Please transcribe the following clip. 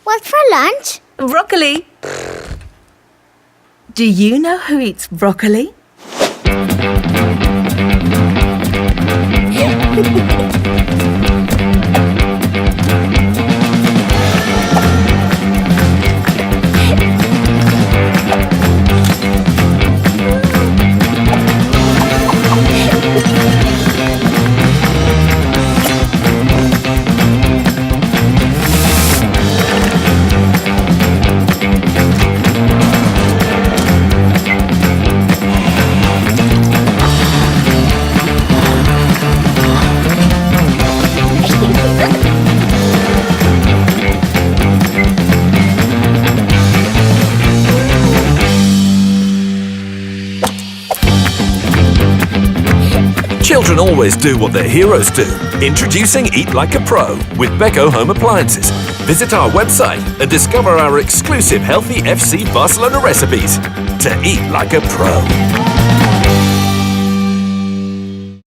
What for lunch? Broccoli. Do you know who eats broccoli? Children always do what their heroes do. Introducing Eat Like a Pro with Beko Home Appliances. Visit our website and discover our exclusive healthy FC Barcelona recipes to eat like a pro.